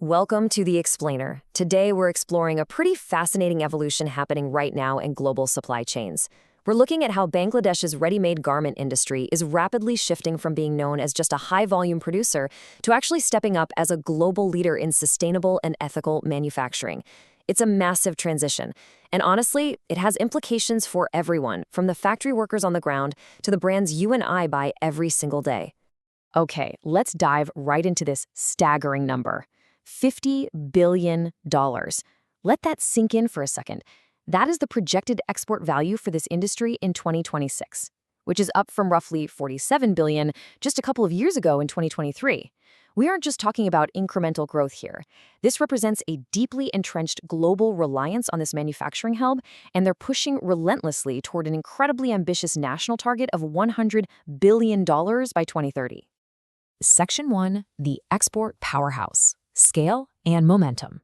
Welcome to The Explainer. Today, we're exploring a pretty fascinating evolution happening right now in global supply chains. We're looking at how Bangladesh's ready-made garment industry is rapidly shifting from being known as just a high-volume producer to actually stepping up as a global leader in sustainable and ethical manufacturing. It's a massive transition, and honestly, it has implications for everyone, from the factory workers on the ground to the brands you and I buy every single day. Okay, let's dive right into this staggering number. $50 billion. Let that sink in for a second. That is the projected export value for this industry in 2026, which is up from roughly $47 billion just a couple of years ago in 2023. We aren't just talking about incremental growth here. This represents a deeply entrenched global reliance on this manufacturing hub, and they're pushing relentlessly toward an incredibly ambitious national target of $100 billion by 2030. Section 1, the export powerhouse. Scale and momentum.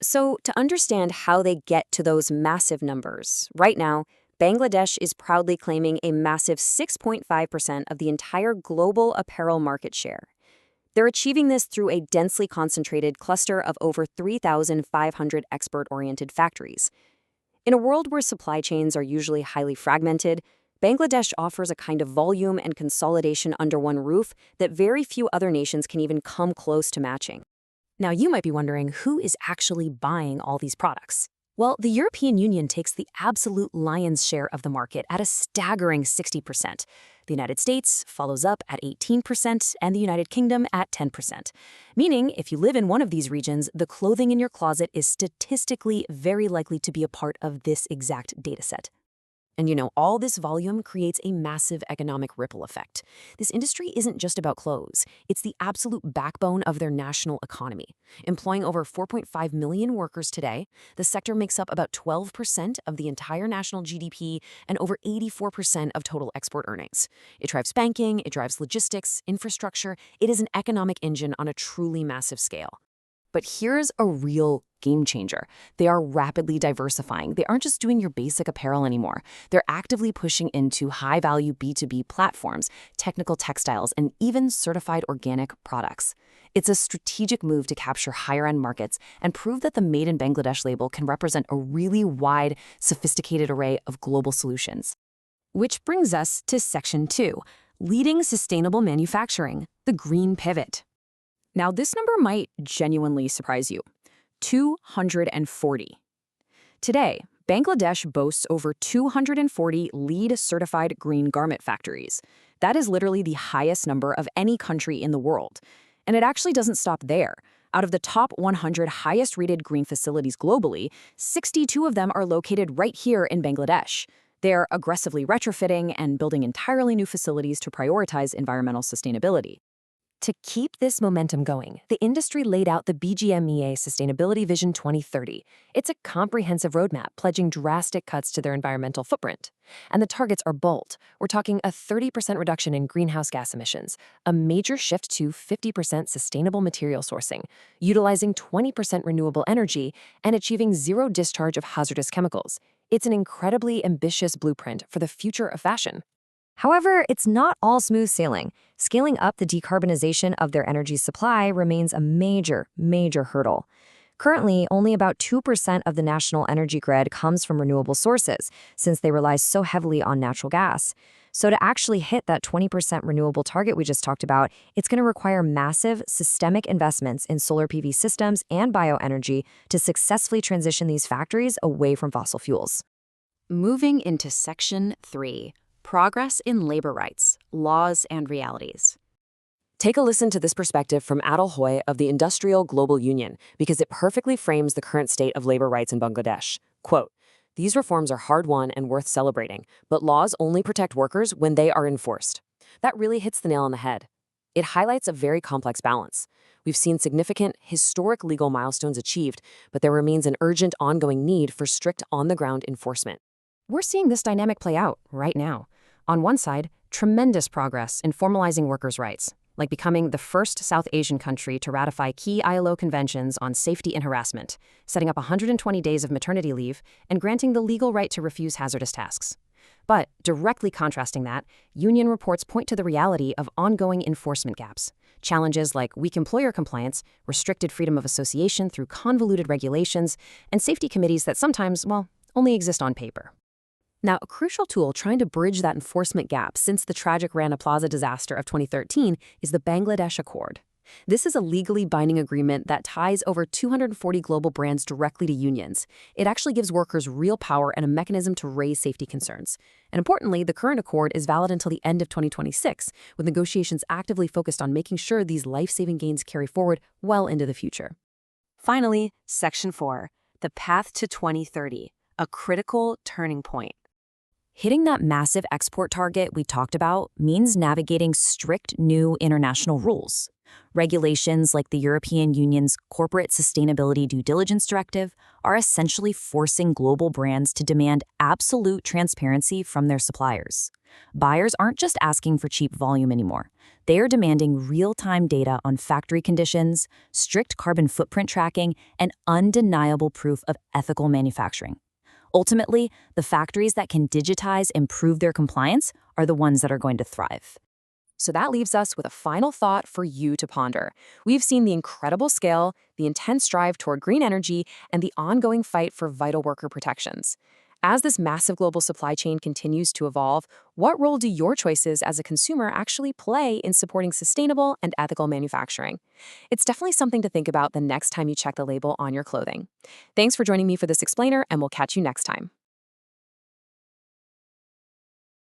So, to understand how they get to those massive numbers, right now, Bangladesh is proudly claiming a massive 6.5% of the entire global apparel market share. They're achieving this through a densely concentrated cluster of over 3,500 export-oriented factories. In a world where supply chains are usually highly fragmented, Bangladesh offers a kind of volume and consolidation under one roof that very few other nations can even come close to matching. Now, you might be wondering who is actually buying all these products. Well, the European Union takes the absolute lion's share of the market at a staggering 60%. The United States follows up at 18% and the United Kingdom at 10%. Meaning, if you live in one of these regions, the clothing in your closet is statistically very likely to be a part of this exact dataset. And all this volume creates a massive economic ripple effect. This industry isn't just about clothes. It's the absolute backbone of their national economy. Employing over 4.5 million workers today, the sector makes up about 12% of the entire national GDP and over 84% of total export earnings. It drives banking, it drives logistics, infrastructure. It is an economic engine on a truly massive scale. But here's a real game changer. They are rapidly diversifying. They aren't just doing your basic apparel anymore. They're actively pushing into high-value B2B platforms, technical textiles, and even certified organic products. It's a strategic move to capture higher-end markets and prove that the Made in Bangladesh label can represent a really wide, sophisticated array of global solutions. Which brings us to Section 2, Leading Sustainable Manufacturing, the Green Pivot. Now, this number might genuinely surprise you. 240. Today, Bangladesh boasts over 240 LEED certified green garment factories. That is literally the highest number of any country in the world. And it actually doesn't stop there. Out of the top 100 highest rated green facilities globally, 62 of them are located right here in Bangladesh. They're aggressively retrofitting and building entirely new facilities to prioritize environmental sustainability. To keep this momentum going, the industry laid out the BGMEA Sustainability Vision 2030. It's a comprehensive roadmap pledging drastic cuts to their environmental footprint. And the targets are bold. We're talking a 30% reduction in greenhouse gas emissions, a major shift to 50% sustainable material sourcing, utilizing 20% renewable energy, and achieving zero discharge of hazardous chemicals. It's an incredibly ambitious blueprint for the future of fashion. However, it's not all smooth sailing. Scaling up the decarbonization of their energy supply remains a major hurdle. Currently, only about 2% of the national energy grid comes from renewable sources, since they rely so heavily on natural gas. So to actually hit that 20% renewable target we just talked about, it's going to require massive, systemic investments in solar PV systems and bioenergy to successfully transition these factories away from fossil fuels. Moving into Section 3. Progress in labor rights, laws, and realities. Take a listen to this perspective from Adil Hoy of the Industrial Global Union, because it perfectly frames the current state of labor rights in Bangladesh. Quote, "These reforms are hard-won and worth celebrating, but laws only protect workers when they are enforced." That really hits the nail on the head. It highlights a very complex balance. We've seen significant, historic legal milestones achieved, but there remains an urgent, ongoing need for strict on-the-ground enforcement. We're seeing this dynamic play out right now. On one side, tremendous progress in formalizing workers' rights, like becoming the first South Asian country to ratify key ILO conventions on safety and harassment, setting up 120 days of maternity leave, and granting the legal right to refuse hazardous tasks. But directly contrasting that, union reports point to the reality of ongoing enforcement gaps. Challenges like weak employer compliance, restricted freedom of association through convoluted regulations, and safety committees that sometimes, well, only exist on paper. Now, a crucial tool trying to bridge that enforcement gap since the tragic Rana Plaza disaster of 2013 is the Bangladesh Accord. This is a legally binding agreement that ties over 240 global brands directly to unions. It actually gives workers real power and a mechanism to raise safety concerns. And importantly, the current accord is valid until the end of 2026, with negotiations actively focused on making sure these life-saving gains carry forward well into the future. Finally, Section 4, the path to 2030, a critical turning point. Hitting that massive export target we talked about means navigating strict new international rules. Regulations like the European Union's Corporate Sustainability Due Diligence Directive are essentially forcing global brands to demand absolute transparency from their suppliers. Buyers aren't just asking for cheap volume anymore. They are demanding real-time data on factory conditions, strict carbon footprint tracking, and undeniable proof of ethical manufacturing. Ultimately, the factories that can digitize and prove their compliance are the ones that are going to thrive. So that leaves us with a final thought for you to ponder. We've seen the incredible scale, the intense drive toward green energy, and the ongoing fight for vital worker protections. As this massive global supply chain continues to evolve, what role do your choices as a consumer actually play in supporting sustainable and ethical manufacturing? It's definitely something to think about the next time you check the label on your clothing. Thanks for joining me for this explainer, and we'll catch you next time.